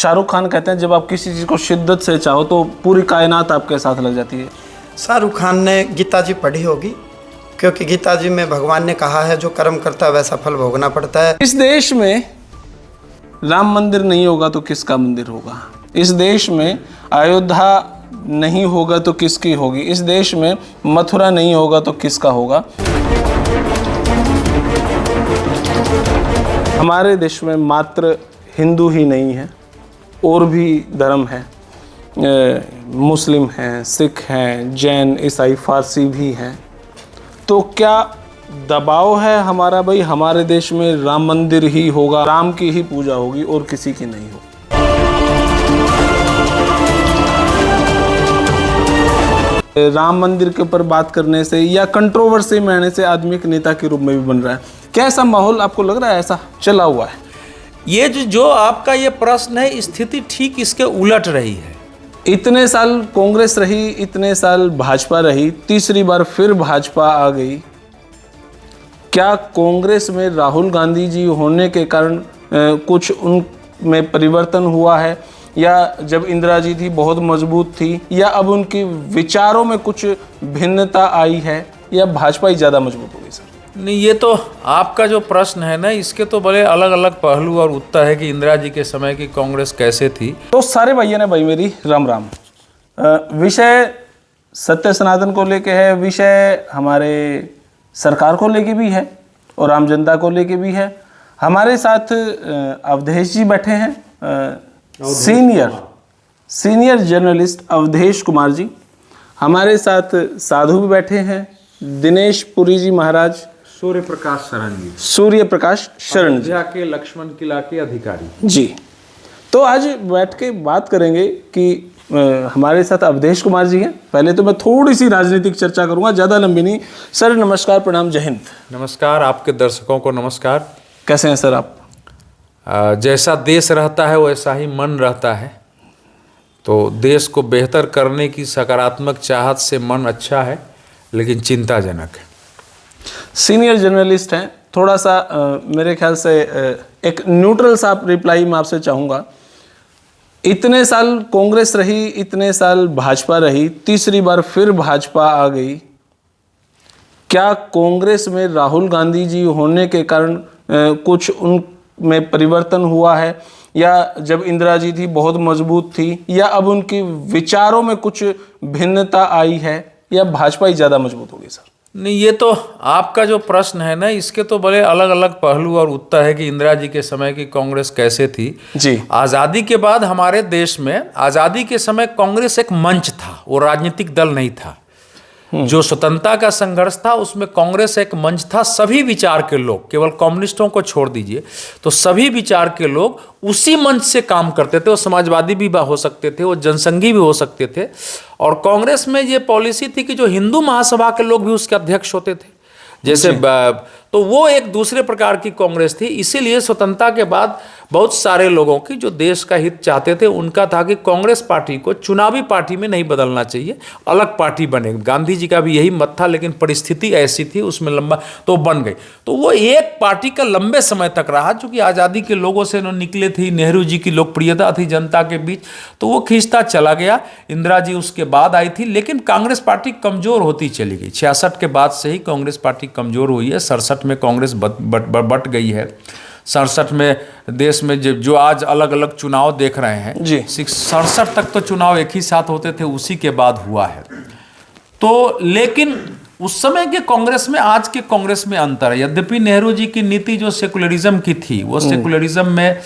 शाहरुख खान कहते हैं जब आप किसी चीज़ को शिद्दत से चाहो तो पूरी कायनात आपके साथ लग जाती है। शाहरुख खान ने गीता जी पढ़ी होगी, क्योंकि गीता जी में भगवान ने कहा है जो कर्म करता है वैसा फल भोगना पड़ता है। इस देश में राम मंदिर नहीं होगा तो किसका मंदिर होगा? इस देश में अयोध्या नहीं होगा तो किसकी होगी? इस देश में मथुरा नहीं होगा तो किसका होगा? हमारे देश में मात्र हिंदू ही नहीं है, और भी धर्म है, मुस्लिम हैं, सिख हैं, जैन, ईसाई, फारसी भी हैं। तो क्या दबाव है हमारा भाई हमारे देश में राम मंदिर ही होगा, राम की ही पूजा होगी और किसी की नहीं होगी? राम मंदिर के ऊपर बात करने से या कंट्रोवर्सी में आने से आदमी एक नेता के रूप में भी बन रहा है। क्या ऐसा माहौल आपको लग रहा है ऐसा चला हुआ है? ये जो आपका ये प्रश्न है, स्थिति ठीक इसके उलट रही है। इतने साल कांग्रेस रही, इतने साल भाजपा रही, तीसरी बार फिर भाजपा आ गई। क्या कांग्रेस में राहुल गांधी जी होने के कारण कुछ उनमें परिवर्तन हुआ है, या जब इंदिरा जी थी बहुत मजबूत थी, या अब उनकी विचारों में कुछ भिन्नता आई है, या भाजपा ही ज़्यादा मजबूत हो गई? सर नहीं, ये तो आपका जो प्रश्न है ना, इसके तो बड़े अलग अलग पहलू और उत्तर है कि इंदिरा जी के समय की कांग्रेस कैसे थी। तो सारे भैया ने भाई मेरी राम राम। विषय सत्य सनातन को लेके है, विषय हमारे सरकार को लेके भी है और आम जनता को लेके भी है। हमारे साथ अवधेश जी बैठे हैं, सीनियर जर्नलिस्ट अवधेश कुमार जी। हमारे साथ साधु भी बैठे हैं, दिनेश पुरी जी महाराज, सूर्य प्रकाश शरण जी, सूर्य प्रकाश शरण जी के लक्ष्मण किला के अधिकारी जी। तो आज बैठ के बात करेंगे कि हमारे साथ अवधेश कुमार जी हैं। पहले तो मैं थोड़ी सी राजनीतिक चर्चा करूंगा, ज़्यादा लंबी नहीं। सर नमस्कार, प्रणाम, जय हिंद। नमस्कार, आपके दर्शकों को नमस्कार। कैसे हैं सर आप? जैसा देश रहता है वैसा ही मन रहता है, तो देश को बेहतर करने की सकारात्मक चाहत से मन अच्छा है, लेकिन चिंताजनक है। सीनियर जर्नलिस्ट हैं, थोड़ा सा मेरे ख्याल से एक न्यूट्रल सा रिप्लाई मैं आपसे चाहूँगा। इतने साल कांग्रेस रही, इतने साल भाजपा रही, तीसरी बार फिर भाजपा आ गई। क्या कांग्रेस में राहुल गांधी जी होने के कारण कुछ उनमें परिवर्तन हुआ है, या जब इंदिरा जी थी बहुत मजबूत थी, या अब उनकी विचारों में कुछ भिन्नता आई है, या भाजपा ही ज़्यादा मजबूत होगी? सर नहीं, ये तो आपका जो प्रश्न है ना, इसके तो बड़े अलग अलग पहलू और उत्तर है कि इंदिरा जी के समय की कांग्रेस कैसे थी जी। आज़ादी के बाद हमारे देश में, आज़ादी के समय कांग्रेस एक मंच था, वो राजनीतिक दल नहीं था। जो स्वतंत्रता का संघर्ष था उसमें कांग्रेस एक मंच था। सभी विचार के लोग, केवल कम्युनिस्टों को छोड़ दीजिए, तो सभी विचार के लोग उसी मंच से काम करते थे। वो समाजवादी भी हो सकते थे, वो जनसंघी भी हो सकते थे। और कांग्रेस में ये पॉलिसी थी कि जो हिंदू महासभा के लोग भी उसके अध्यक्ष होते थे, जैसे तो वो एक दूसरे प्रकार की कांग्रेस थी। इसीलिए स्वतंत्रता के बाद बहुत सारे लोगों की जो देश का हित चाहते थे, उनका था कि कांग्रेस पार्टी को चुनावी पार्टी में नहीं बदलना चाहिए, अलग पार्टी बने। गांधी जी का भी यही मत था, लेकिन परिस्थिति ऐसी थी उसमें लंबा तो बन गई। तो वो एक पार्टी का लंबे समय तक रहा, चूंकि आज़ादी के लोगों से निकले थी, नेहरू जी की लोकप्रियता थी जनता के बीच, तो वो खींचता चला गया। इंदिरा जी उसके बाद आई थी, लेकिन कांग्रेस पार्टी कमजोर होती चली गई। 66 के बाद से ही कांग्रेस पार्टी कमजोर हुई है। 67 में कांग्रेस बट गई है। 67 में देश में जो आज अलग अलग चुनाव देख रहे हैं जी, 67 तक तो चुनाव एक ही साथ होते थे, उसी के बाद हुआ है। तो लेकिन उस समय के कांग्रेस में आज के कांग्रेस में अंतर है। यद्यपि नेहरू जी की नीति जो सेकुलरिज्म की थी, वो सेकुलरिज्म में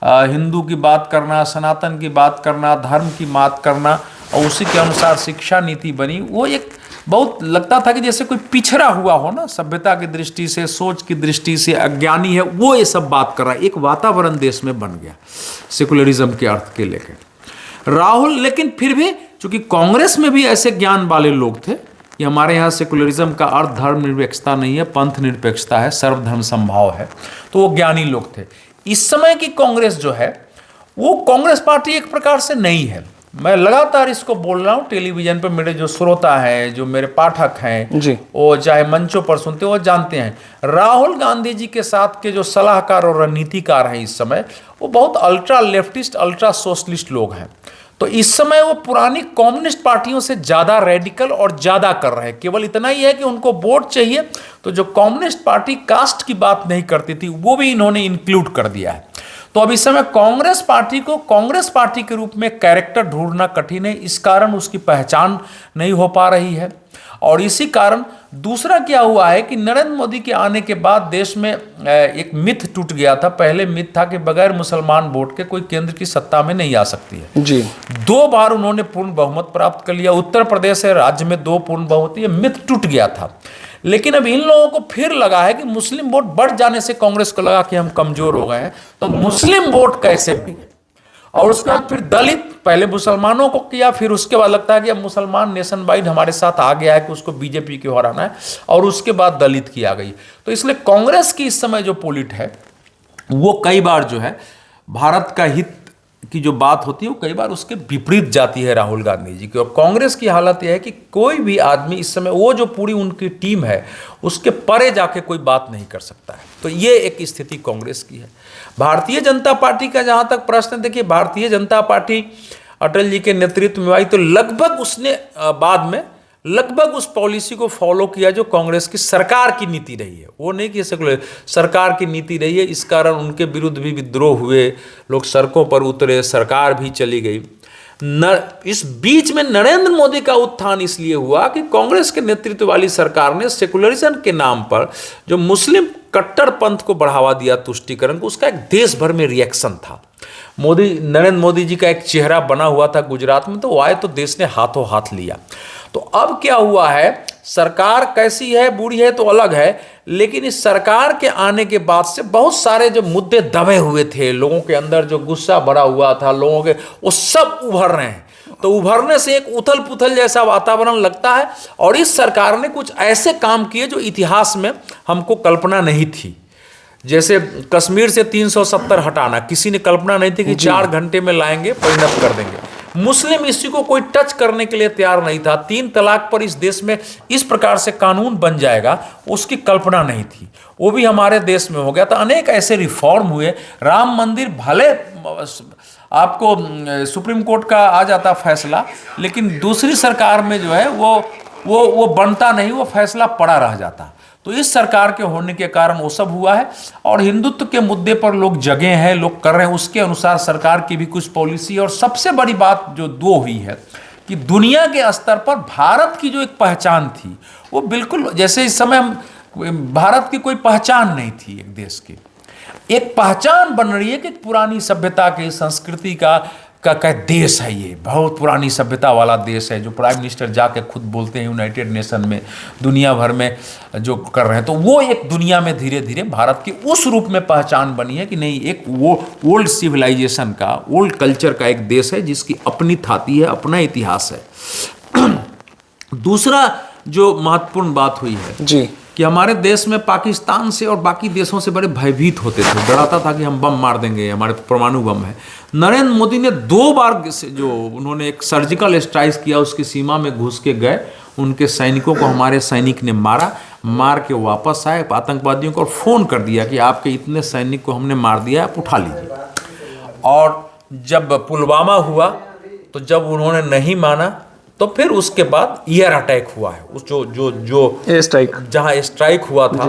हिंदू की बात करना, सनातन की बात करना, धर्म की बात करना, और उसी के अनुसार शिक्षा नीति बनी। वो एक बहुत लगता था कि जैसे कोई पिछड़ा हुआ हो ना, सभ्यता की दृष्टि से, सोच की दृष्टि से अज्ञानी है, वो ये सब बात कर रहा है। एक वातावरण देश में बन गया सेकुलरिज्म के अर्थ के लेकर। राहुल, लेकिन फिर भी चूंकि कांग्रेस में भी ऐसे ज्ञान वाले लोग थे कि हमारे यहाँ सेकुलरिज्म का अर्थ धर्मनिरपेक्षता नहीं है, पंथ निरपेक्षता है, सर्वधर्म समभाव है, तो वो ज्ञानी लोग थे। इस समय की कांग्रेस जो है, वो कांग्रेस पार्टी एक प्रकार से नहीं है। मैं लगातार इसको बोल रहा हूँ, टेलीविजन पर मेरे जो श्रोता हैं, जो मेरे पाठक हैं, जी। वो चाहे मंचों पर सुनते हैं, वो जानते हैं राहुल गांधी जी के साथ के जो सलाहकार और रणनीतिकार हैं इस समय, वो बहुत अल्ट्रा लेफ्टिस्ट, अल्ट्रा सोशलिस्ट लोग हैं। तो इस समय वो पुरानी कम्युनिस्ट पार्टियों से ज़्यादा रेडिकल और ज़्यादा कर रहे हैं। केवल इतना ही है कि उनको वोट चाहिए, तो जो कम्युनिस्ट पार्टी कास्ट की बात नहीं करती थी वो भी इन्होंने इंक्लूड कर दिया है। तो अब इस समय कांग्रेस पार्टी को कांग्रेस पार्टी के रूप में कैरेक्टर ढूंढना कठिन है, इस कारण उसकी पहचान नहीं हो पा रही है। और इसी कारण दूसरा क्या हुआ है कि नरेंद्र मोदी के आने के बाद देश में एक मिथ टूट गया था। पहले मिथ था कि बगैर मुसलमान वोट के कोई केंद्र की सत्ता में नहीं आ सकती है। जी। 2 बार उन्होंने पूर्ण बहुमत प्राप्त कर लिया। उत्तर प्रदेश है राज्य में 2 पूर्ण बहुमत, ये मिथ टूट गया था। लेकिन अब इन लोगों को फिर लगा है कि मुस्लिम वोट बढ़ जाने से कांग्रेस को लगा कि हम कमजोर हो गए हैं, तो मुस्लिम वोट कैसे भी, और उसके बाद फिर दलित, पहले मुसलमानों को किया, फिर उसके बाद लगता है कि अब मुसलमान नेशन वाइड हमारे साथ आ गया है कि उसको बीजेपी को हराना है, और उसके बाद दलित की आ गई। तो इसलिए कांग्रेस की इस समय जो पॉलिट है वो कई बार जो है भारत का हित की जो बात होती है वो कई बार उसके विपरीत जाती है राहुल गांधी जी की। और कांग्रेस की हालत यह है कि कोई भी आदमी इस समय, वो जो पूरी उनकी टीम है उसके परे जाके कोई बात नहीं कर सकता है। तो ये एक स्थिति कांग्रेस की है। भारतीय जनता पार्टी का जहां तक प्रश्न, देखिए भारतीय जनता पार्टी अटल जी के नेतृत्व में आई तो लगभग उसने बाद में लगभग उस पॉलिसी को फॉलो किया जो कांग्रेस की सरकार की नीति रही है। वो नहीं कि सेकुलर, सरकार की नीति रही है। इस कारण उनके विरुद्ध भी विद्रोह हुए, लोग सड़कों पर उतरे, सरकार भी चली गई। इस बीच में नरेंद्र मोदी का उत्थान इसलिए हुआ कि कांग्रेस के नेतृत्व वाली सरकार ने सेकुलरिज्म के नाम पर जो मुस्लिम कट्टरपंथ को बढ़ावा दिया, तुष्टीकरण को, उसका एक देश भर में रिएक्शन था। नरेंद्र मोदी जी का एक चेहरा बना हुआ था गुजरात में, तो वो आए तो देश ने हाथों हाथ लिया। तो अब क्या हुआ है, सरकार कैसी है, बुरी है तो अलग है, लेकिन इस सरकार के आने के बाद से बहुत सारे जो मुद्दे दबे हुए थे, लोगों के अंदर जो गुस्सा भरा हुआ था लोगों के, वो सब उभर रहे हैं। तो उभरने से एक उथल पुथल जैसा वातावरण लगता है। और इस सरकार ने कुछ ऐसे काम किए जो इतिहास में हमको कल्पना नहीं थी। जैसे कश्मीर से 370 हटाना, किसी ने कल्पना नहीं थी कि 4 घंटे में लाएंगे, परिणत कर देंगे। मुस्लिम इश्यू को कोई टच करने के लिए तैयार नहीं था। 3 तलाक पर इस देश में इस प्रकार से कानून बन जाएगा, उसकी कल्पना नहीं थी, वो भी हमारे देश में हो गया। तो अनेक ऐसे रिफॉर्म हुए। राम मंदिर, भले आपको सुप्रीम कोर्ट का आ जाता फैसला, लेकिन दूसरी सरकार में जो है वो बनता नहीं, वो फैसला पड़ा रह जाता। तो इस सरकार के होने के कारण वो सब हुआ है। और हिंदुत्व के मुद्दे पर लोग जगे हैं, लोग कर रहे हैं, उसके अनुसार सरकार की भी कुछ पॉलिसी। और सबसे बड़ी बात जो 2 हुई है कि दुनिया के स्तर पर भारत की जो एक पहचान थी, वो बिल्कुल जैसे इस समय भारत की कोई पहचान नहीं थी, एक देश की एक पहचान बन रही है कि पुरानी सभ्यता की, संस्कृति का देश है। ये बहुत पुरानी सभ्यता वाला देश है, जो प्राइम मिनिस्टर जाके खुद बोलते हैं यूनाइटेड नेशन में, दुनिया भर में जो कर रहे हैं। तो वो एक दुनिया में धीरे धीरे भारत की उस रूप में पहचान बनी है कि नहीं, एक वो ओल्ड सिविलाइजेशन का, ओल्ड कल्चर का एक देश है जिसकी अपनी थाती है, अपना इतिहास है। दूसरा जो महत्वपूर्ण बात हुई है जी, कि हमारे देश में पाकिस्तान से और बाकी देशों से बड़े भयभीत होते थे, डराता था कि हम बम मार देंगे, हमारे परमाणु बम है। नरेंद्र मोदी ने 2 बार जो उन्होंने एक सर्जिकल स्ट्राइक किया, उसकी सीमा में घुस के गए, उनके सैनिकों को हमारे सैनिक ने मार के वापस आए, आतंकवादियों को फ़ोन कर दिया कि आपके इतने सैनिक को हमने मार दिया, आप उठा लीजिए। और जब पुलवामा हुआ तो जब उन्होंने नहीं माना तो फिर उसके बाद एयर अटैक हुआ है, उस जो स्ट्राइक, जहाँ स्ट्राइक हुआ था,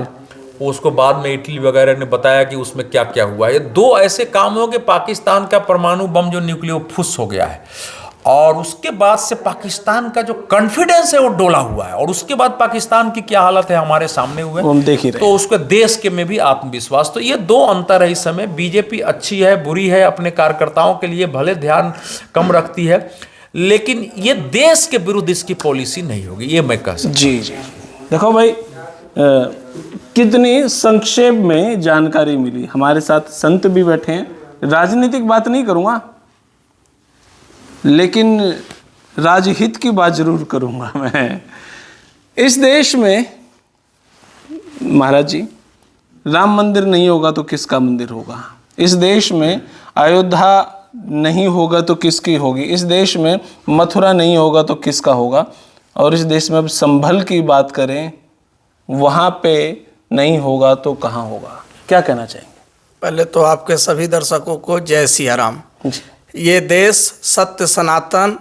उसको बाद में इटली वगैरह ने बताया कि उसमें क्या क्या हुआ। ये 2 ऐसे काम हो गए, पाकिस्तान का परमाणु बम जो न्यूक्लियर फुस हो गया है, और उसके बाद से पाकिस्तान का जो कॉन्फिडेंस है वो डोला हुआ है। और उसके बाद पाकिस्तान की क्या हालत है हमारे सामने हुए, हम देख ही रहे। तो उसके देश के में भी आत्मविश्वास। तो ये 2 अंतर है इस समय। बीजेपी अच्छी है, बुरी है, अपने कार्यकर्ताओं के लिए भले ध्यान कम रखती है, लेकिन ये देश के विरुद्ध इसकी पॉलिसी नहीं होगी, ये मैं कह सकता हूं। जी। देखो भाई, कितनी संक्षेप में जानकारी मिली। हमारे साथ संत भी बैठे हैं। राजनीतिक बात नहीं करूँगा, लेकिन राजहित की बात जरूर करूँगा मैं। इस देश में महाराज जी, राम मंदिर नहीं होगा तो किसका मंदिर होगा? इस देश में अयोध्या नहीं होगा तो किसकी होगी, इस देश में मथुरा नहीं होगा तो किसका होगा, और इस देश में अब संभल की बात करें वहाँ पे नहीं होगा तो कहाँ होगा, क्या कहना चाहेंगे? पहले तो आपके सभी दर्शकों को जय सिया राम। जी। ये देश सत्य सनातन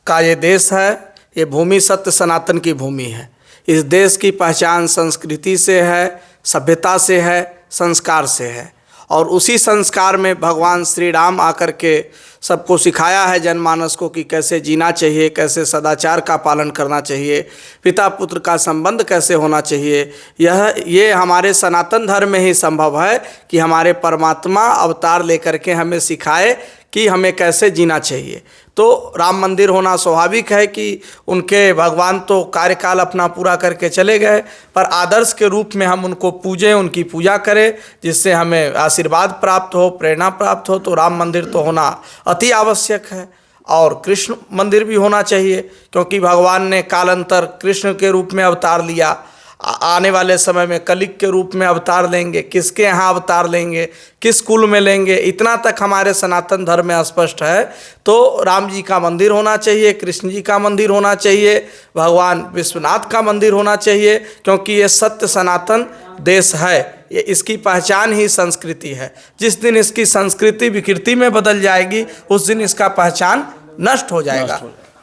का ये देश है, ये भूमि सत्य सनातन की भूमि है। इस देश की पहचान संस्कृति से है, सभ्यता से है, संस्कार से है, और उसी संस्कार में भगवान श्री राम आकर के सबको सिखाया है जनमानस को कि कैसे जीना चाहिए, कैसे सदाचार का पालन करना चाहिए, पिता पुत्र का संबंध कैसे होना चाहिए। ये हमारे सनातन धर्म में ही संभव है कि हमारे परमात्मा अवतार लेकर के हमें सिखाए कि हमें कैसे जीना चाहिए। तो राम मंदिर होना स्वाभाविक है कि उनके भगवान तो कार्यकाल अपना पूरा करके चले गए, पर आदर्श के रूप में हम उनको पूजें, उनकी पूजा करें, जिससे हमें आशीर्वाद प्राप्त हो, प्रेरणा प्राप्त हो। तो राम मंदिर तो होना अति आवश्यक है, और कृष्ण मंदिर भी होना चाहिए, क्योंकि भगवान ने कालांतर कृष्ण के रूप में अवतार लिया। आने वाले समय में कलिक के रूप में अवतार लेंगे, किसके यहाँ अवतार लेंगे, किस कुल में लेंगे, इतना तक हमारे सनातन धर्म में स्पष्ट है। तो राम जी का मंदिर होना चाहिए, कृष्ण जी का मंदिर होना चाहिए, भगवान विश्वनाथ का मंदिर होना चाहिए, क्योंकि ये सत्य सनातन देश है, ये इसकी पहचान ही संस्कृति है। जिस दिन इसकी संस्कृति विकृति में बदल जाएगी, उस दिन इसका पहचान नष्ट हो जाएगा।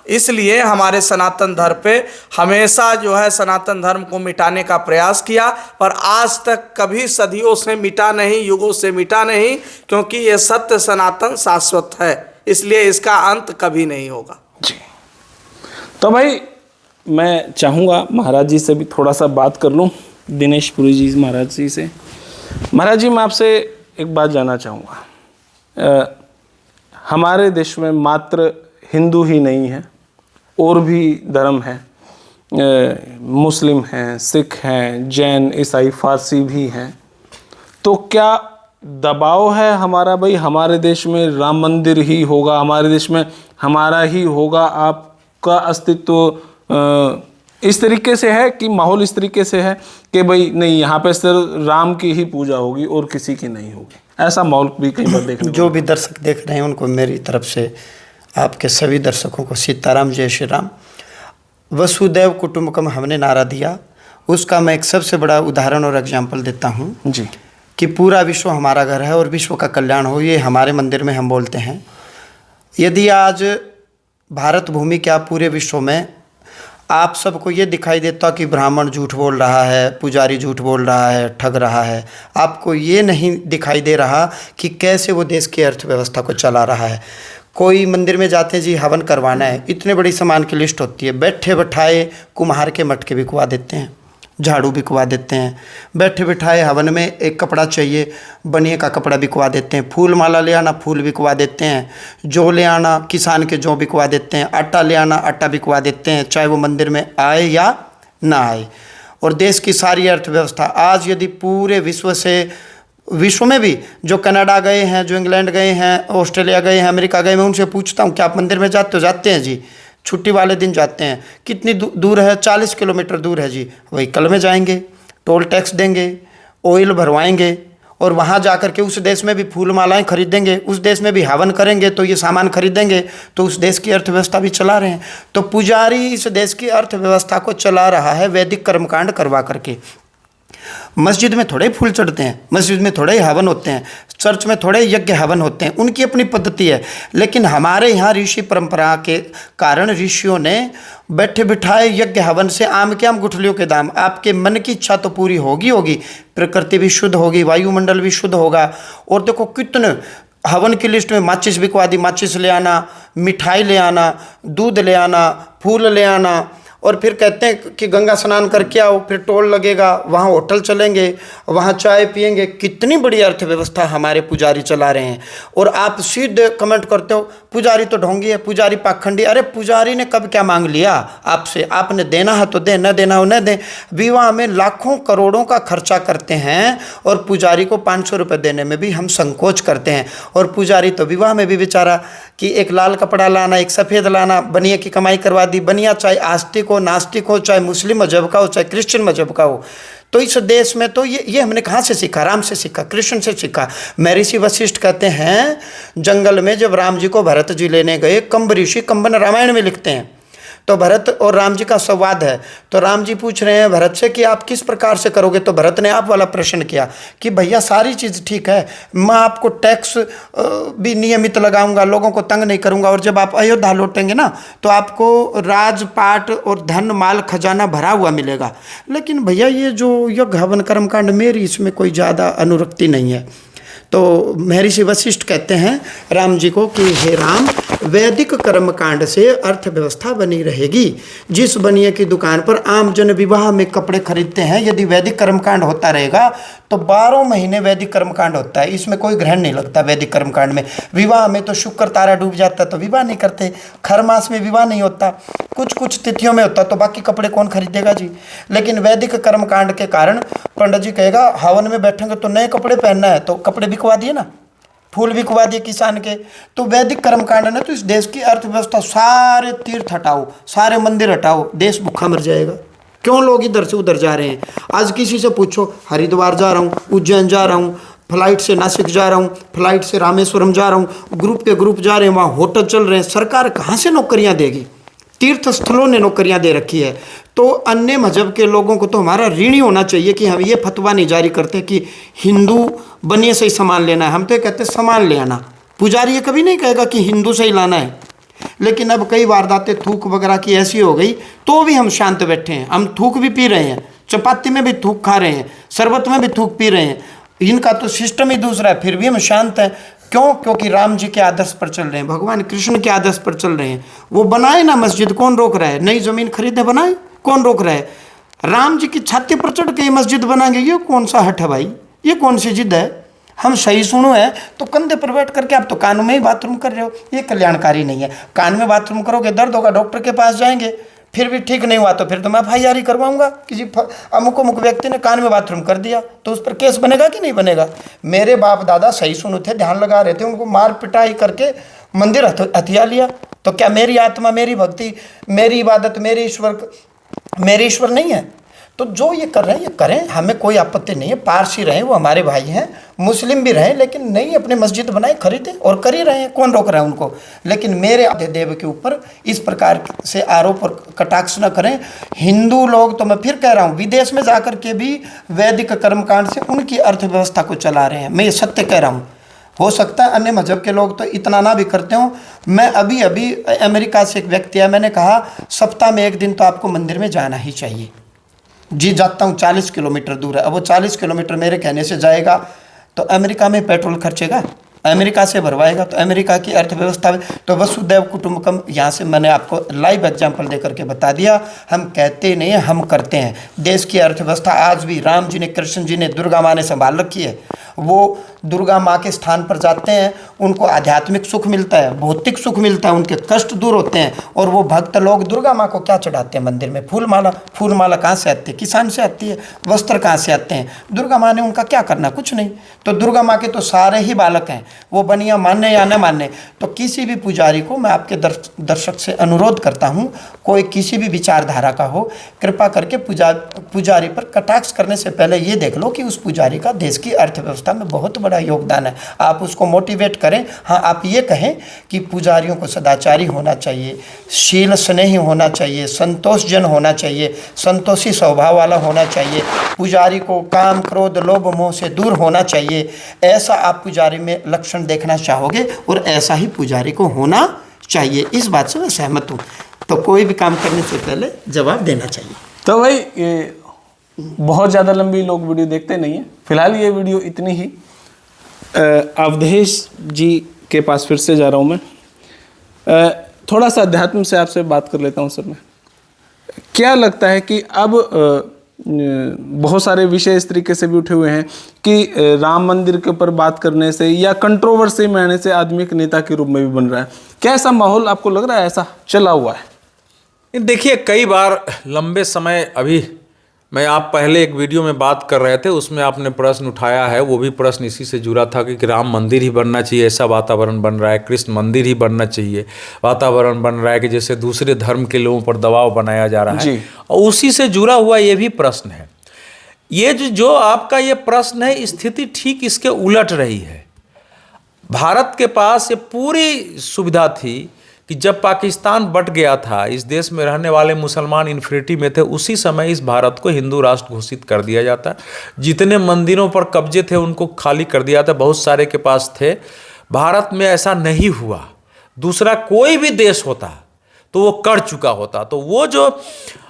इसलिए हमारे सनातन धर्म पे हमेशा जो है सनातन धर्म को मिटाने का प्रयास किया, पर आज तक कभी सदियों से मिटा नहीं, युगों से मिटा नहीं, क्योंकि ये सत्य सनातन शाश्वत है, इसलिए इसका अंत कभी नहीं होगा। जी। तो भाई मैं चाहूँगा महाराज जी से भी थोड़ा सा बात कर लूँ, दिनेश पुरी जी महाराज जी से। महाराज जी, मैं आपसे एक बात जानना चाहूँगा। हमारे देश में मात्र हिंदू ही नहीं है, और भी धर्म हैं, मुस्लिम हैं, सिख हैं, जैन, ईसाई, फारसी भी हैं। तो क्या दबाव है हमारा, भाई हमारे देश में राम मंदिर ही होगा, हमारे देश में हमारा ही होगा, आपका अस्तित्व इस तरीके से है कि माहौल इस तरीके से है कि भाई नहीं, यहाँ पे सिर्फ राम की ही पूजा होगी और किसी की नहीं होगी, ऐसा माहौल भी कई बार देखने जो भी दर्शक देख रहे हैं उनको मेरी तरफ से, आपके सभी दर्शकों को सीताराम, जय श्री राम। वसुदैव कुटुंबकम हमने नारा दिया, उसका मैं एक सबसे बड़ा उदाहरण और एग्जाम्पल देता हूँ जी, कि पूरा विश्व हमारा घर है और विश्व का कल्याण हो, ये हमारे मंदिर में हम बोलते हैं। यदि आज भारत भूमि क्या पूरे विश्व में आप सबको ये दिखाई देता कि ब्राह्मण झूठ बोल रहा है, पुजारी झूठ बोल रहा है, ठग रहा है, आपको ये नहीं दिखाई दे रहा कि कैसे वो देश की अर्थव्यवस्था को चला रहा है। कोई मंदिर में जाते हैं जी हवन करवाना है, इतने बड़ी सामान की लिस्ट होती है, बैठे बैठाए कुम्हार के मटके बिकवा देते हैं, झाड़ू बिकवा देते हैं, बैठे बिठाए हवन में एक कपड़ा चाहिए, बनिए का कपड़ा बिकवा देते हैं, फूल माला ले आना फूल बिकवा देते हैं, जौ ले आना किसान के जौ बिकवा देते हैं, आटा ले आना आटा बिकवा देते हैं, चाहे वो मंदिर में आए या ना आए। और देश की सारी अर्थव्यवस्था आज यदि पूरे विश्व में भी जो कनाडा गए हैं, जो इंग्लैंड गए हैं, ऑस्ट्रेलिया गए हैं, अमेरिका गए, मैं उनसे पूछता हूँ कि आप मंदिर में जाते हो? जाते हैं जी, छुट्टी वाले दिन जाते हैं। कितनी दूर है? 40 किलोमीटर दूर है जी। व्हीकल में जाएंगे, टोल टैक्स देंगे, ऑयल भरवाएंगे, और वहाँ जाकर के उस देश में भी फूल मालाएं खरीदेंगे, उस देश में भी हवन करेंगे, तो ये सामान खरीदेंगे, तो उस देश की अर्थव्यवस्था भी चला रहे हैं। तो पुजारी इस देश की अर्थव्यवस्था को चला रहा है वैदिक कर्मकांड करवा करके। मस्जिद में थोड़े फूल चढ़ते हैं, मस्जिद में थोड़े हवन होते हैं, चर्च में थोड़े यज्ञ हवन होते हैं, उनकी अपनी पद्धति है। लेकिन हमारे यहाँ ऋषि परंपरा के कारण ऋषियों ने बैठे बिठाए यज्ञ हवन से आम के आम गुठलियों के दाम, आपके मन की इच्छा तो पूरी होगी, प्रकृति भी शुद्ध होगी, वायुमंडल भी शुद्ध होगा। और देखो कितने हवन की लिस्ट में माचिस बिकवा दी, माचिस ले आना, मिठाई ले आना, दूध ले आना, फूल ले आना, और फिर कहते हैं कि गंगा स्नान करके आओ, फिर टोल लगेगा, वहाँ होटल चलेंगे, वहाँ चाय पिएंगे। कितनी बड़ी अर्थव्यवस्था हमारे पुजारी चला रहे हैं। और आप सीधे कमेंट करते हो पुजारी तो ढोंगी है, पुजारी पाखंडी। अरे पुजारी ने कब क्या मांग लिया आपसे? आपने देना है तो दें, न देना हो न दें। विवाह में लाखों करोड़ों का खर्चा करते हैं और पुजारी को 500 रुपये देने में भी हम संकोच करते हैं। और पुजारी तो विवाह में भी बेचारा कि एक लाल कपड़ा लाना, एक सफ़ेद लाना, बनिया की कमाई करवा दी। बनिया चाहे आस्तिक हो, नास्तिक हो, चाहे मुस्लिम मजहब का हो, चाहे क्रिश्चियन मजहब का हो। तो इस देश में तो ये हमने कहाँ से सीखा? राम से सीखा, कृष्ण से सीखा। महर्षि वशिष्ठ कहते हैं जंगल में जब राम जी को भरत जी लेने गए, कंब ऋषि, कंबन रामायण में लिखते हैं, तो भरत और राम जी का संवाद है। तो राम जी पूछ रहे हैं भरत से कि आप किस प्रकार से करोगे? तो भरत ने आप वाला प्रश्न किया कि भैया सारी चीज़ ठीक है, मैं आपको टैक्स भी नियमित लगाऊंगा, लोगों को तंग नहीं करूंगा, और जब आप अयोध्या लौटेंगे ना तो आपको राजपाट और धन माल खजाना भरा हुआ मिलेगा। लेकिन भैया ये जो यज्ञ हवन कर्म कांड, मेरी इसमें कोई ज़्यादा अनुरक्ति नहीं है। तो महर्षि वशिष्ठ कहते हैं राम जी को कि हे राम, वैदिक कर्मकांड से अर्थव्यवस्था बनी रहेगी। जिस बनिए की दुकान पर आम जन विवाह में कपड़े खरीदते हैं, यदि वैदिक कर्मकांड होता रहेगा तो 12 महीने वैदिक कर्मकांड होता है, इसमें कोई ग्रहण नहीं लगता। वैदिक कर्मकांड में विवाह में तो शुक्र तारा डूब जाता तो विवाह नहीं करते, खर मास में विवाह नहीं होता, कुछ कुछ तिथियों में होता, तो बाकी कपड़े कौन खरीदेगा जी। लेकिन वैदिक कर्मकांड के कारण पंडित जी कहेगा हवन में बैठेंगे तो नए कपड़े पहनना है, तो कपड़े बिकवा दिए ना, फूल बिकवा दिए किसान के। तो वैदिक कर्मकांड ने तो इस देश की अर्थव्यवस्था, सारे तीर्थ हटाओ, सारे मंदिर हटाओ, देश भूखा मर जाएगा। क्यों लोग इधर से उधर जा रहे हैं? आज किसी से पूछो, हरिद्वार जा रहा हूँ, उज्जैन जा रहा हूँ, फ्लाइट से नासिक जा रहा हूँ, फ्लाइट से रामेश्वरम जा रहा हूँ, ग्रुप के ग्रुप जा रहे हैं, वहाँ होटल चल रहे हैं। सरकार कहाँ से नौकरियाँ देगी? तीर्थ स्थलों ने नौकरियां दे रखी है। तो अन्य मजहब के लोगों को तो हमारा ऋण ही होना चाहिए कि हम ये फतवा नहीं जारी करते कि हिंदू बनिए से ही सामान लेना है। हम तो ये कहते हैं सामान ले आना। पुजारी ये कभी नहीं कहेगा कि हिंदू से ही लाना है। लेकिन अब कई वारदातें थूक वगैरह की ऐसी हो गई तो भी हम शांत बैठे हैं। हम थूक भी पी रहे हैं, चपाती में भी थूक खा रहे हैं, शरबत में भी थूक पी रहे हैं। इनका तो सिस्टम ही दूसरा है, फिर भी हम शांत हैं। क्यों? क्योंकि राम जी के आदर्श पर चल रहे हैं, भगवान कृष्ण के आदर्श पर चल रहे हैं। वो बनाए ना मस्जिद, कौन रोक रहा है? नई जमीन खरीदे बनाए, कौन रोक रहा है? राम जी की छाती पर चढ़ के मस्जिद बनाएंगे, ये कौन सा हट है भाई? ये कौन सी जिद है? हम सही सुनो है तो कंधे पर बैठ करके, आप तो कान में ही बाथरूम कर रहे हो, ये कल्याणकारी नहीं है। कान में बाथरूम करोगे दर्द होगा, डॉक्टर के पास जाएंगे, फिर भी ठीक नहीं हुआ तो फिर तो मैं FIR करवाऊंगा। किसी अमुक अमुक व्यक्ति ने कान में बाथरूम कर दिया तो उस पर केस बनेगा कि नहीं बनेगा? मेरे बाप दादा सही सुनो थे, ध्यान लगा रहे थे, उनको मार पिटाई करके मंदिर हथिया लिया। तो क्या मेरी आत्मा, मेरी भक्ति, मेरी इबादत, मेरे ईश्वर नहीं है? तो जो ये कर रहे हैं ये करें, हमें कोई आपत्ति नहीं है। पारसी रहें, वो हमारे भाई हैं, मुस्लिम भी रहें, लेकिन नहीं अपने मस्जिद बनाए, खरीदें और कर ही रहे हैं, कौन रोक रहा है उनको? लेकिन मेरे आधे देव के ऊपर इस प्रकार से आरोप और कटाक्ष न करें। हिंदू लोग तो मैं फिर कह रहा हूँ विदेश में जाकर के भी वैदिक कर्मकांड से उनकी अर्थव्यवस्था को चला रहे हैं। मैं ये सत्य कह रहा हूँ। हो सकता है अन्य मजहब के लोग तो इतना ना भी करते हों। मैं अभी अमेरिका से एक व्यक्ति है, मैंने कहा सप्ताह में 1 दिन तो आपको मंदिर में जाना ही चाहिए। जी जाता हूँ, 40 किलोमीटर दूर है। अब वो 40 किलोमीटर मेरे कहने से जाएगा तो अमेरिका में पेट्रोल खर्चेगा, अमेरिका से भरवाएगा, तो अमेरिका की अर्थव्यवस्था में तो वसुदैव कुटुंबकम, यहाँ से मैंने आपको लाइव एग्जांपल दे करके बता दिया। हम कहते नहीं हैं, हम करते हैं। देश की अर्थव्यवस्था आज भी राम जी ने, कृष्ण जी ने, दुर्गा माँ ने संभाल रखी है। वो दुर्गा माँ के स्थान पर जाते हैं, उनको आध्यात्मिक सुख मिलता है, भौतिक सुख मिलता है, उनके कष्ट दूर होते हैं। और वो भक्त लोग दुर्गा माँ को क्या चढ़ाते हैं मंदिर में? फूल माला। फूल माला कहाँ से आती है? किसान से आती है। वस्त्र कहाँ से आते हैं? दुर्गा माँ ने उनका क्या करना? कुछ नहीं। तो दुर्गा माँ के तो सारे ही बालक हैं, वो बनिया मानने या न मानने। तो किसी भी पुजारी को मैं आपके दर्शक से अनुरोध करता हूँ, कोई किसी भी विचारधारा का हो, कृपा करके पुजारी पर कटाक्ष करने से पहले ये देख लो कि उस पुजारी का देश की अर्थव्यवस्था में बहुत बड़ा योगदान है। आप उसको मोटिवेट करें। हाँ, आप ये कहें कि पुजारियों को सदाचारी होना चाहिए, शील स्नेही होना चाहिए, संतोषजन होना चाहिए, संतोषी स्वभाव वाला होना चाहिए, पुजारी को काम क्रोध लोभ मोह से दूर होना चाहिए। ऐसा आप पुजारी में लक्षण देखना चाहोगे और ऐसा ही पुजारी को होना चाहिए। इस बात से मैं सहमत हूँ। तो कोई भी काम करने से पहले जवाब देना चाहिए। तो भाई ये बहुत ज़्यादा लंबी लोग वीडियो देखते नहीं हैं, फिलहाल ये वीडियो इतनी ही। अवधेश जी के पास फिर से जा रहा हूँ मैं। थोड़ा सा अध्यात्म से आपसे बात कर लेता हूँ सर। मैं क्या लगता है कि अब बहुत सारे विषय इस तरीके से भी उठे हुए हैं कि राम मंदिर के ऊपर बात करने से या कंट्रोवर्सी में आने से आदमी एक नेता के रूप में भी बन रहा है। क्या ऐसा माहौल आपको लग रहा है ऐसा चला हुआ है? देखिए, कई बार लंबे समय अभी मैं आप पहले एक वीडियो में बात कर रहे थे, उसमें आपने प्रश्न उठाया है, वो भी प्रश्न इसी से जुड़ा था कि राम मंदिर ही बनना चाहिए, ऐसा वातावरण बन रहा है, कृष्ण मंदिर ही बनना चाहिए, वातावरण बन रहा है कि जैसे दूसरे धर्म के लोगों पर दबाव बनाया जा रहा है, और उसी से जुड़ा हुआ ये भी प्रश्न है। ये जो आपका ये प्रश्न है, स्थिति ठीक इसके उलट रही है। भारत के पास ये पूरी सुविधा थी कि जब पाकिस्तान बट गया था, इस देश में रहने वाले मुसलमान इन्फिनिटी में थे, उसी समय इस भारत को हिंदू राष्ट्र घोषित कर दिया जाता। जितने मंदिरों पर कब्जे थे उनको खाली कर दिया था, बहुत सारे के पास थे। भारत में ऐसा नहीं हुआ। दूसरा कोई भी देश होता तो वो कर चुका होता। तो वो जो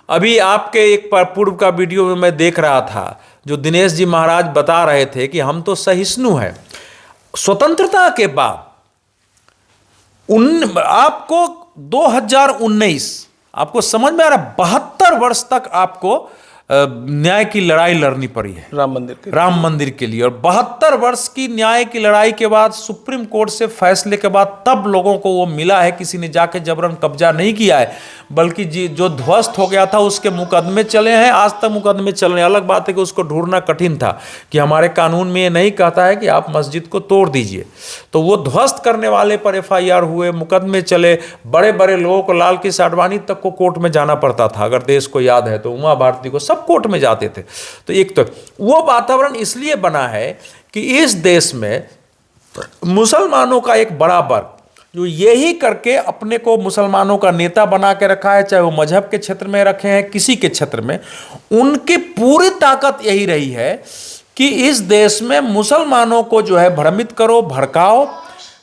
अभी आपके एक पूर्व का वीडियो में मैं देख रहा था, जो दिनेश जी महाराज बता रहे थे कि हम तो सहिष्णु हैं। स्वतंत्रता के बाद आपको 2019 आपको समझ में आ रहा, 72 वर्ष तक आपको न्याय की लड़ाई लड़नी पड़ी है राम मंदिर के लिए। और 72 वर्ष की न्याय की लड़ाई के बाद, सुप्रीम कोर्ट से फैसले के बाद तब लोगों को वो मिला है। किसी ने जाके जबरन कब्जा नहीं किया है, बल्कि जो ध्वस्त हो गया था उसके मुकदमे चले हैं, आज तक मुकदमे चल रहे हैं। अलग बात है कि उसको ढूंढना कठिन था कि हमारे कानून में ये नहीं कहता है कि आप मस्जिद को तोड़ दीजिए। तो वो ध्वस्त करने वाले पर FIR हुए, मुकदमे चले, बड़े बड़े लोगों को, लाल कृष्ण आडवाणी तक को कोर्ट में जाना पड़ता था। अगर देश को याद है तो उमा भारती को, सब कोर्ट में जाते थे। तो एक तो वो वातावरण इसलिए बना है कि इस देश में मुसलमानों का एक बड़ा वर्ग जो यही करके अपने को मुसलमानों का नेता बना के रखा है, चाहे वो मजहब के क्षेत्र में रखे हैं, किसी के क्षेत्र में, उनकी पूरी ताकत यही रही है कि इस देश में मुसलमानों को जो है भ्रमित करो, भड़काओ,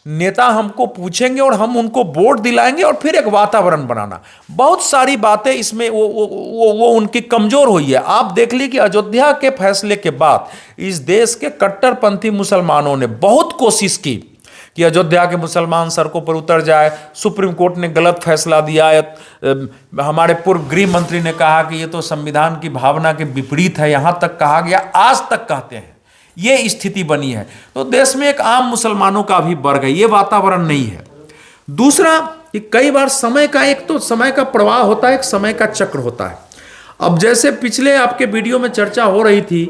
नेता हमको पूछेंगे और हम उनको वोट दिलाएंगे, और फिर एक वातावरण बनाना। बहुत सारी बातें इसमें वो उनकी कमजोर हुई है। आप देख ली कि अयोध्या के फैसले के बाद इस देश के कट्टरपंथी मुसलमानों ने बहुत कोशिश की कि अयोध्या के मुसलमान सड़कों पर उतर जाए। सुप्रीम कोर्ट ने गलत फैसला दिया। हमारे पूर्व गृह मंत्री ने कहा कि ये तो संविधान की भावना के विपरीत है, यहां तक कहा गया, आज तक कहते हैं। ये स्थिति बनी है। तो देश में एक आम मुसलमानों का भी वर्ग है, ये वातावरण नहीं है। दूसरा कि कई बार समय का, एक तो समय का प्रवाह होता है, एक समय का चक्र होता है। अब जैसे पिछले आपके वीडियो में चर्चा हो रही थी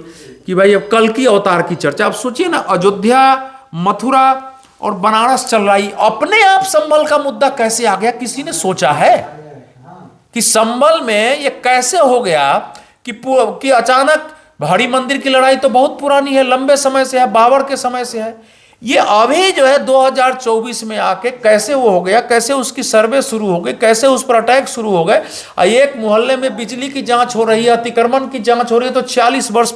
कि भाई अब कल की अवतार की चर्चा, आप सोचिए ना, अयोध्या, मथुरा और बनारस चल रही, अपने आप संभल का मुद्दा कैसे आ गया? किसी ने सोचा है कि संभल में ये कैसे हो गया कि अचानक? हरि मंदिर की लड़ाई तो बहुत पुरानी है, लंबे समय से है, बाबर के समय से है। ये अभी जो है 2024 में आके कैसे वो हो गया, कैसे उसकी सर्वे शुरू हो गई, कैसे उस पर अटैक शुरू हो गए। एक मोहल्ले में बिजली की जांच हो रही है, अतिक्रमण की जांच हो रही है, तो 40 वर्ष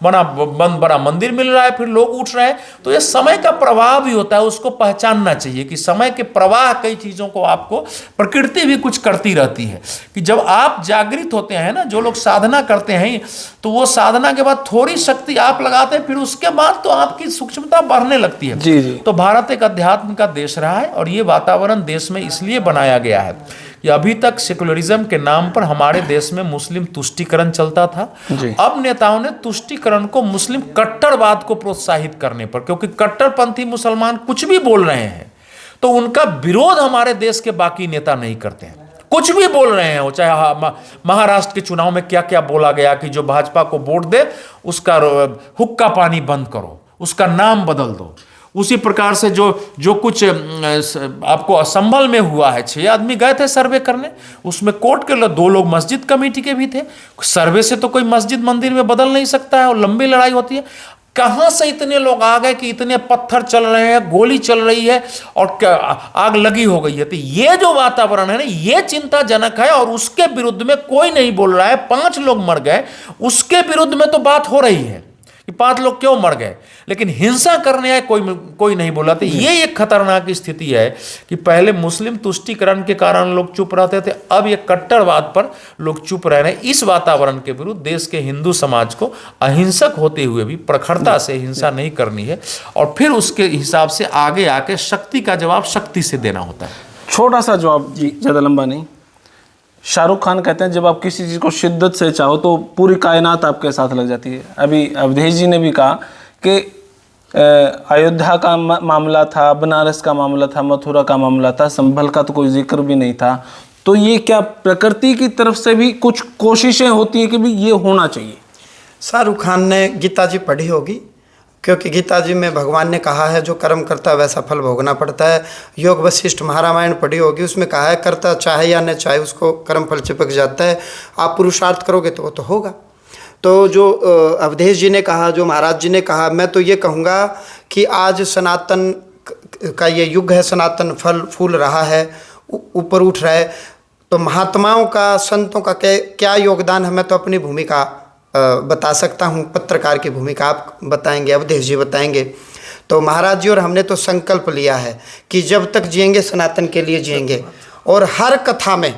बना मंदिर मिल रहा है, फिर लोग उठ रहे हैं। तो ये समय का प्रवाह भी होता है, उसको पहचानना चाहिए कि समय के प्रवाह, कई चीज़ों को आपको प्रकृति भी कुछ करती रहती है कि जब आप जागृत होते हैं ना, जो लोग साधना करते हैं, तो वो साधना के बाद थोड़ी शक्ति आप लगाते हैं, फिर उसके बाद तो आपकी सूक्ष्मता बढ़ने लगती है। जी। तो भारत एक अध्यात्म का देश रहा है, और ये वातावरण देश में इसलिए बनाया गया है कि अभी तक सेकुलरिज्म के नाम पर हमारे देश में मुस्लिम तुष्टीकरण चलता था। अब नेताओं ने तुष्टीकरण को मुस्लिम कट्टरवाद को प्रोत्साहित करने पर, क्योंकि कट्टरपंथी मुसलमान कुछ भी बोल रहे हैं तो उनका विरोध हमारे देश के बाकी नेता नहीं करते हैं। कुछ भी बोल रहे हैं वो, चाहे महाराष्ट्र के चुनाव में क्या क्या बोला गया कि जो भाजपा को वोट दे उसका हुक्का पानी बंद करो, उसका नाम बदल दो। उसी प्रकार से जो कुछ आपको असंभल में हुआ है, 6 आदमी गए थे सर्वे करने, उसमें कोर्ट के 2 लोग मस्जिद कमेटी के भी थे। सर्वे से तो कोई मस्जिद मंदिर में बदल नहीं सकता है, और लंबी लड़ाई होती है। कहां से इतने लोग आ गए कि इतने पत्थर चल रहे हैं, गोली चल रही है और आग लगी हो गई है? तो ये जो वातावरण है ना, ये चिंताजनक है, और उसके विरुद्ध में कोई नहीं बोल रहा है। 5 लोग मर गए, उसके विरुद्ध में तो बात हो रही है कि 5 लोग क्यों मर गए, लेकिन हिंसा करने आए कोई नहीं बोला। तो ये एक खतरनाक स्थिति है कि पहले मुस्लिम तुष्टीकरण के कारण लोग चुप रहते थे, अब ये कट्टरवाद पर लोग चुप रह रहे हैं। इस वातावरण के विरुद्ध देश के हिंदू समाज को अहिंसक होते हुए भी प्रखरता से हिंसा नहीं करनी है, और फिर उसके हिसाब से आगे आके शक्ति का जवाब शक्ति से देना होता है। छोटा सा जवाब जी, ज़्यादा लंबा नहीं। शाहरुख खान कहते हैं जब आप किसी चीज़ को शिद्दत से चाहो तो पूरी कायनात आपके साथ लग जाती है। अभी अवधेश जी ने भी कहा कि अयोध्या का मामला था, बनारस का मामला था, मथुरा का मामला था, संभल का तो कोई जिक्र भी नहीं था। तो ये क्या प्रकृति की तरफ से भी कुछ कोशिशें होती हैं कि भी ये होना चाहिए? शाहरुख खान ने गीता जी पढ़ी होगी, क्योंकि गीता जी में भगवान ने कहा है जो कर्म करता है वैसा फल भोगना पड़ता है। योग वशिष्ठ महारामायण पढ़ी होगी, उसमें कहा है करता चाहे या न चाहे उसको कर्म फल चिपक जाता है, आप पुरुषार्थ करोगे तो वो तो होगा। तो जो अवधेश जी ने कहा, जो महाराज जी ने कहा, मैं तो ये कहूँगा कि आज सनातन का ये युग है, सनातन फल फूल रहा है, ऊपर उठ रहा है। तो महात्माओं का, संतों का क्या योगदान है, मैं तो अपनी भूमिका बता सकता हूँ, पत्रकार की भूमिका आप बताएंगे, अवधेश जी बताएंगे। तो महाराज जी और हमने तो संकल्प लिया है कि जब तक जिएंगे सनातन के लिए जिएंगे, और हर कथा में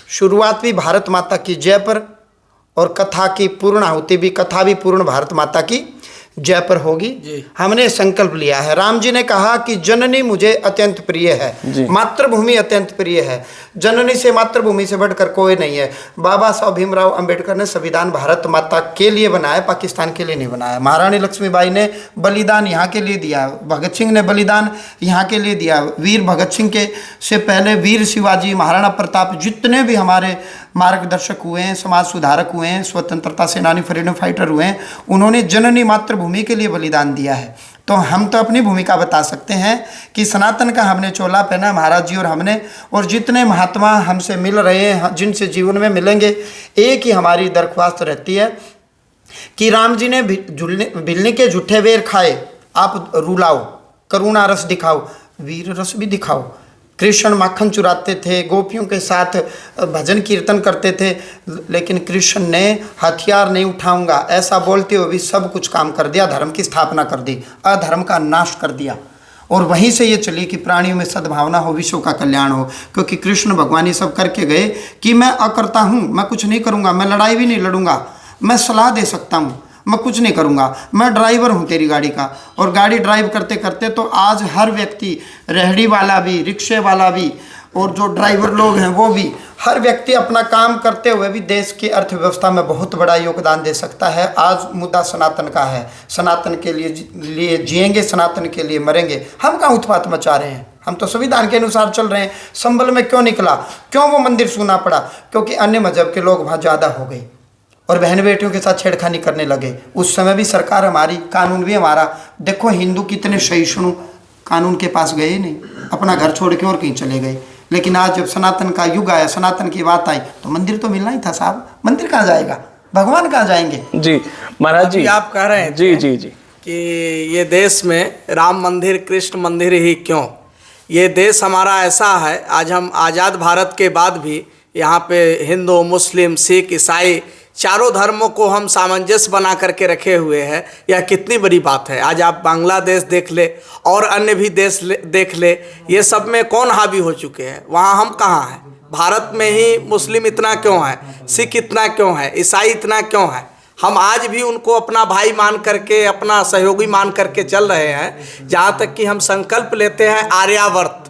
शुरुआत भी भारत माता की जय पर, और कथा की पूर्णाहुति भी, कथा भी पूर्ण भारत माता की जय पर होगी। हमने संकल्प लिया है। राम जी ने कहा कि जननी मुझे अत्यंत प्रिय है, मातृभूमि अत्यंत प्रिय है, जननी से मातृभूमि से बढ़कर कोई नहीं है। बाबा साहब भीमराव अंबेडकर ने संविधान भारत माता के लिए बनाया, पाकिस्तान के लिए नहीं बनाया। महारानी लक्ष्मीबाई ने बलिदान यहाँ के लिए दिया, भगत सिंह ने बलिदान यहाँ के लिए दिया। वीर भगत सिंह के से पहले वीर शिवाजी, महाराणा प्रताप, जितने भी हमारे मार्गदर्शक हुए हैं, समाज सुधारक हुए हैं, स्वतंत्रता सेनानी, फ्रीडम फाइटर हुए हैं, उन्होंने जननी मातृभूमि के लिए बलिदान दिया है। तो हम तो अपनी भूमिका बता सकते हैं कि सनातन का हमने चोला पहना, महाराज जी और हमने, और जितने महात्मा हमसे मिल रहे हैं, जिनसे जीवन में मिलेंगे, एक ही हमारी दरख्वास्त रहती है कि राम जी ने भिलने के झूठे बेर खाए, आप रुलाओ, करुणा रस दिखाओ, वीर रस भी दिखाओ। कृष्ण माखन चुराते थे, गोपियों के साथ भजन कीर्तन करते थे, लेकिन कृष्ण ने हथियार नहीं उठाऊंगा ऐसा बोलते हुए भी सब कुछ काम कर दिया, धर्म की स्थापना कर दी, अधर्म का नाश कर दिया। और वहीं से ये चली कि प्राणियों में सद्भावना हो, विश्व का कल्याण हो। क्योंकि कृष्ण भगवान ये सब करके गए कि मैं अकर्ता हूँ, मैं कुछ नहीं करूँगा, मैं लड़ाई भी नहीं लड़ूंगा, मैं सलाह दे सकता हूँ, मैं कुछ नहीं करूँगा, मैं ड्राइवर हूँ तेरी गाड़ी का। और गाड़ी ड्राइव करते करते तो आज हर व्यक्ति, रेहड़ी वाला भी, रिक्शे वाला भी, और जो ड्राइवर लोग हैं वो भी, हर व्यक्ति अपना काम करते हुए भी देश की अर्थव्यवस्था में बहुत बड़ा योगदान दे सकता है। आज मुद्दा सनातन का है, सनातन के लिए जिएंगे, सनातन के लिए मरेंगे। हम कहाँ उत्पात मचा रहे हैं, हम तो संविधान के अनुसार चल रहे हैं। संभल में क्यों निकला, क्यों वो मंदिर सूना पड़ा? क्योंकि अन्य मजहब के लोग वहाँ ज़्यादा हो गए और बहन बेटियों के साथ छेड़खानी करने लगे। उस समय भी सरकार हमारी, कानून भी हमारा। देखो हिंदू कितने सहिष्णु, कानून के पास गए नहीं, अपना घर छोड़ के और कहीं चले गए। लेकिन आज जब सनातन का युग आया, सनातन की बात आई, तो मंदिर तो मिलना ही था साहब। मंदिर कहाँ जाएगा, भगवान कहाँ जाएंगे? जी महाराज जी, आप कह रहे हैं जी जी जी कि ये देश में राम मंदिर, कृष्ण मंदिर ही क्यों? ये देश हमारा ऐसा है, आज हम आज़ाद भारत के बाद भी यहाँ पे हिंदू, मुस्लिम, सिख, ईसाई, चारों धर्मों को हम सामंजस्य बना करके रखे हुए हैं। यह कितनी बड़ी बात है। आज आप बांग्लादेश देख ले और अन्य भी देश देख ले, ये सब में कौन हावी हो चुके हैं, वहाँ हम कहाँ हैं? भारत में ही मुस्लिम इतना क्यों है, सिख इतना क्यों है, ईसाई इतना क्यों है? हम आज भी उनको अपना भाई मान करके, अपना सहयोगी मान करके चल रहे हैं। जहाँ तक कि हम संकल्प लेते हैं आर्यावर्त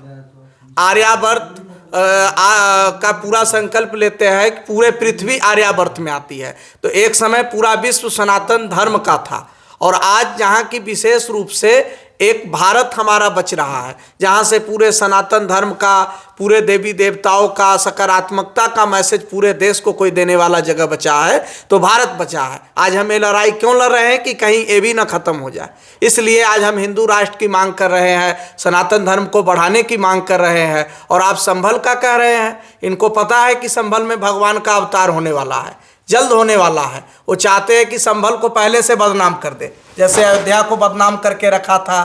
का पूरा संकल्प लेते हैं कि पूरे पृथ्वी आर्यावर्त में आती है। तो एक समय पूरा विश्व सनातन धर्म का था, और आज जहाँ की विशेष रूप से एक भारत हमारा बच रहा है, जहाँ से पूरे सनातन धर्म का, पूरे देवी देवताओं का, सकारात्मकता का मैसेज पूरे देश को कोई देने वाला जगह बचा है, तो भारत बचा है। आज हम ये लड़ाई क्यों लड़ रहे हैं कि कहीं ये भी ना खत्म हो जाए। इसलिए आज हम हिंदू राष्ट्र की मांग कर रहे हैं, सनातन धर्म को बढ़ाने की मांग कर रहे हैं। और आप संभल का कह रहे हैं, इनको पता है कि संभल में भगवान का अवतार होने वाला है, जल्द होने वाला है। वो चाहते हैं कि संभल को पहले से बदनाम कर दे, जैसे अयोध्या को बदनाम करके रखा था,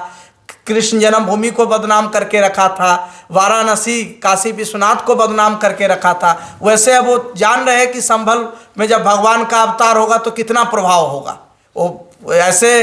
कृष्ण जन्मभूमि को बदनाम करके रखा था, वाराणसी काशी विश्वनाथ को बदनाम करके रखा था। वैसे अब वो जान रहे हैं कि संभल में जब भगवान का अवतार होगा तो कितना प्रभाव होगा। वो ऐसे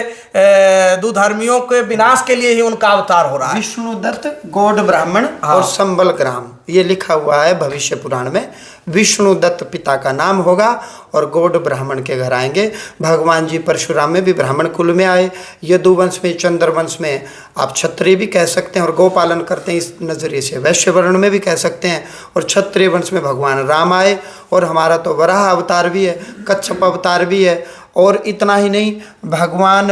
दुधर्मियों के विनाश के लिए ही उनका अवतार हो रहा है। विष्णुदत्त गौड़ ब्राह्मण और संबल ग्राम, ये लिखा हुआ है भविष्य पुराण में। विष्णुदत्त पिता का नाम होगा और गौड़ ब्राह्मण के घर आएंगे। भगवान जी परशुराम में भी ब्राह्मण कुल में आए, यदुवंश में, चंद्रवंश में आप क्षत्रिय भी कह सकते हैं, और गौपालन करते हैं इस नज़रिए से वैश्य वर्ण में भी कह सकते हैं। और क्षत्रिय वंश में भगवान राम आए, और हमारा तो वराह अवतार भी है, कच्छप अवतार भी है। और इतना ही नहीं, भगवान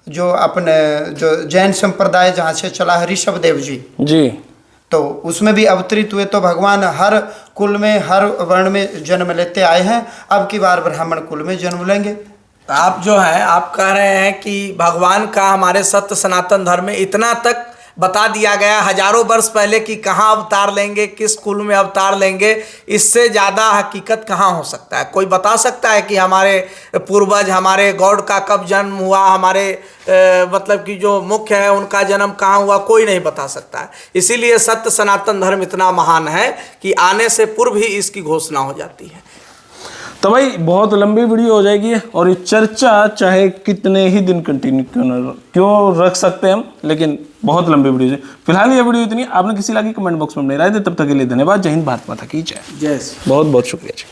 जो अपने जो जैन संप्रदाय जहाँ से चला है, ऋषभ देव जी, तो उसमें भी अवतरित हुए। तो भगवान हर कुल में, हर वर्ण में जन्म लेते आए हैं, अब की बार ब्राह्मण कुल में जन्म लेंगे। आप जो है आप कह रहे हैं कि भगवान का हमारे सत्य सनातन धर्म में इतना तक बता दिया गया हजारों वर्ष पहले कि कहाँ अवतार लेंगे, किस कुल में अवतार लेंगे, इससे ज़्यादा हकीकत कहाँ हो सकता है? कोई बता सकता है कि हमारे पूर्वज, हमारे गॉड का कब जन्म हुआ, हमारे मतलब कि जो मुख्य है उनका जन्म कहाँ हुआ? कोई नहीं बता सकता है। इसीलिए सत्य सनातन धर्म इतना महान है कि आने से पूर्व ही इसकी घोषणा हो जाती है। तो भाई बहुत लंबी वीडियो हो जाएगी और ये चर्चा चाहे कितने ही दिन कंटिन्यू क्यों रख सकते हैं हम, लेकिन बहुत लंबी वीडियो है। फिलहाल ये वीडियो इतनी। आपने किसी लगी कमेंट बॉक्स में अपनी राय दे। तब तक के लिए धन्यवाद। जय हिंद, भारत माता की जय। जय। बहुत बहुत शुक्रिया जी।